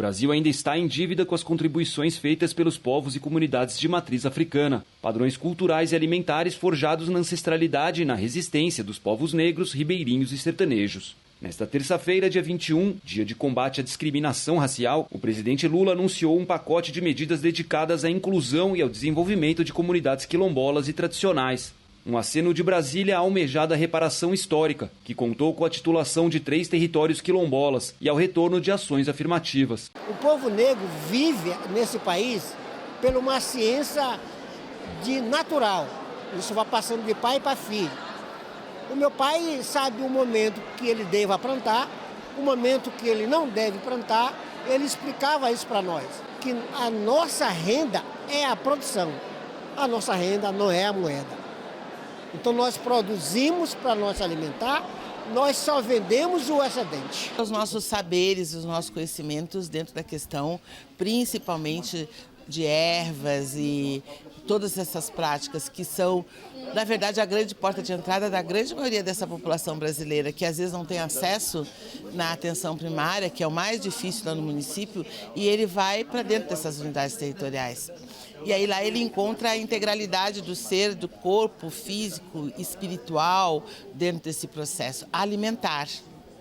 Brasil ainda está em dívida com as contribuições feitas pelos povos e comunidades de matriz africana, padrões culturais e alimentares forjados na ancestralidade e na resistência dos povos negros, ribeirinhos e sertanejos. Nesta terça-feira, dia 21, dia de combate à discriminação racial, o presidente Lula anunciou um pacote de medidas dedicadas à inclusão e ao desenvolvimento de comunidades quilombolas e tradicionais. Um aceno de Brasília à almejada reparação histórica, que contou com a titulação de 3 territórios quilombolas e ao retorno de ações afirmativas. O povo negro vive nesse país por uma ciência natural. Isso vai passando de pai para filho. O meu pai sabe o momento que ele deva plantar, o momento que ele não deve plantar. Ele explicava isso para nós, que a nossa renda é a produção, a nossa renda não é a moeda. Então nós produzimos para nós alimentar, nós só vendemos o excedente. Os nossos saberes, os nossos conhecimentos dentro da questão, principalmente de ervas e todas essas práticas que são, na verdade, a grande porta de entrada da grande maioria dessa população brasileira, que às vezes não tem acesso na atenção primária, que é o mais difícil lá no município, e ele vai para dentro dessas unidades territoriais. E aí lá ele encontra a integralidade do ser, do corpo físico, espiritual, dentro desse processo alimentar.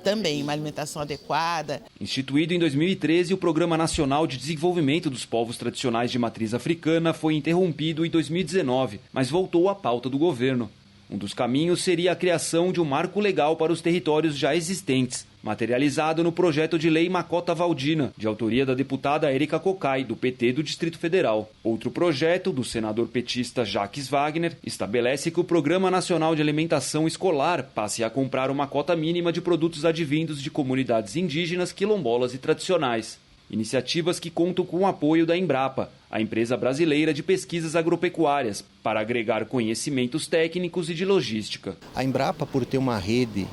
Também uma alimentação adequada. Instituído em 2013, o Programa Nacional de Desenvolvimento dos Povos Tradicionais de Matriz Africana foi interrompido em 2019, mas voltou à pauta do governo. Um dos caminhos seria a criação de um marco legal para os territórios já existentes, materializado no projeto de lei Macota Valdina, de autoria da deputada Érica Cocai, do PT do Distrito Federal. Outro projeto, do senador petista Jacques Wagner, estabelece que o Programa Nacional de Alimentação Escolar passe a comprar uma cota mínima de produtos advindos de comunidades indígenas, quilombolas e tradicionais. Iniciativas que contam com o apoio da Embrapa, a empresa brasileira de pesquisas agropecuárias, para agregar conhecimentos técnicos e de logística. A Embrapa, por ter uma rede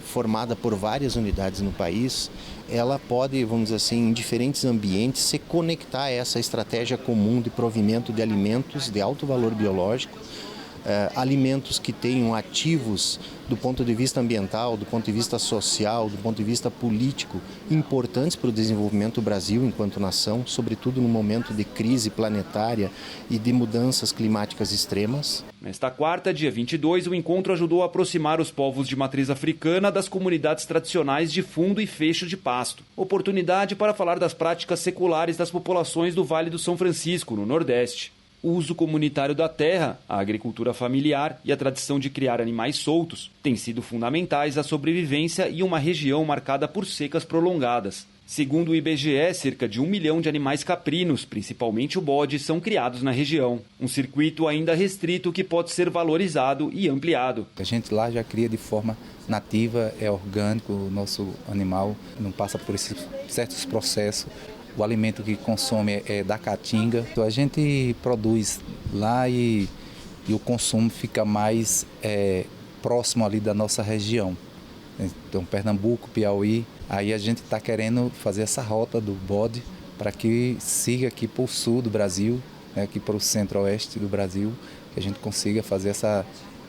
formada por várias unidades no país, ela pode, vamos dizer assim, em diferentes ambientes, se conectar a essa estratégia comum de provimento de alimentos de alto valor biológico, alimentos que tenham ativos do ponto de vista ambiental, do ponto de vista social, do ponto de vista político, importantes para o desenvolvimento do Brasil enquanto nação, sobretudo no momento de crise planetária e de mudanças climáticas extremas. Nesta quarta, dia 22, o encontro ajudou a aproximar os povos de matriz africana das comunidades tradicionais de fundo e fecho de pasto. Oportunidade para falar das práticas seculares das populações do Vale do São Francisco, no Nordeste. O uso comunitário da terra, a agricultura familiar e a tradição de criar animais soltos têm sido fundamentais à sobrevivência em uma região marcada por secas prolongadas. Segundo o IBGE, cerca de 1 milhão de animais caprinos, principalmente o bode, são criados na região. Um circuito ainda restrito que pode ser valorizado e ampliado. A gente lá já cria de forma nativa, é orgânico, o nosso animal não passa por esses certos processos. O alimento que consome é da caatinga. Então a gente produz lá e o consumo fica mais próximo ali da nossa região. Então Pernambuco, Piauí, aí a gente está querendo fazer essa rota do bode para que siga aqui para o sul do Brasil, aqui para o centro-oeste do Brasil, que a gente consiga fazer essa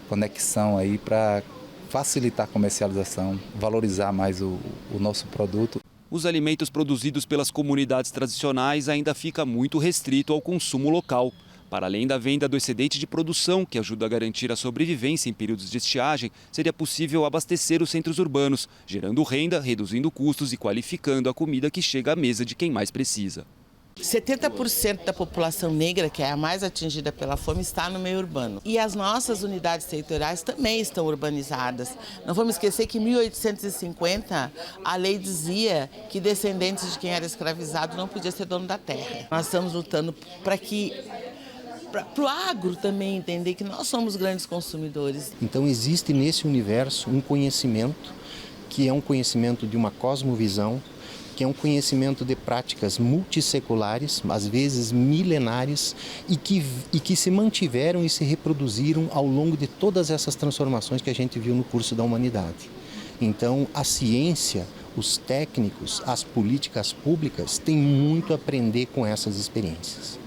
conexão aí para facilitar a comercialização, valorizar mais o nosso produto. Os alimentos produzidos pelas comunidades tradicionais ainda fica muito restrito ao consumo local. Para além da venda do excedente de produção, que ajuda a garantir a sobrevivência em períodos de estiagem, seria possível abastecer os centros urbanos, gerando renda, reduzindo custos e qualificando a comida que chega à mesa de quem mais precisa. 70% da população negra, que é a mais atingida pela fome, está no meio urbano. E as nossas unidades territoriais também estão urbanizadas. Não vamos esquecer que em 1850 a lei dizia que descendentes de quem era escravizado não podia ser dono da terra. Nós estamos lutando para o agro também entender que nós somos grandes consumidores. Então existe nesse universo um conhecimento que é um conhecimento de uma cosmovisão, que é um conhecimento de práticas multisseculares, às vezes milenares, e que se mantiveram e se reproduziram ao longo de todas essas transformações que a gente viu no curso da humanidade. Então, a ciência, os técnicos, as políticas públicas têm muito a aprender com essas experiências.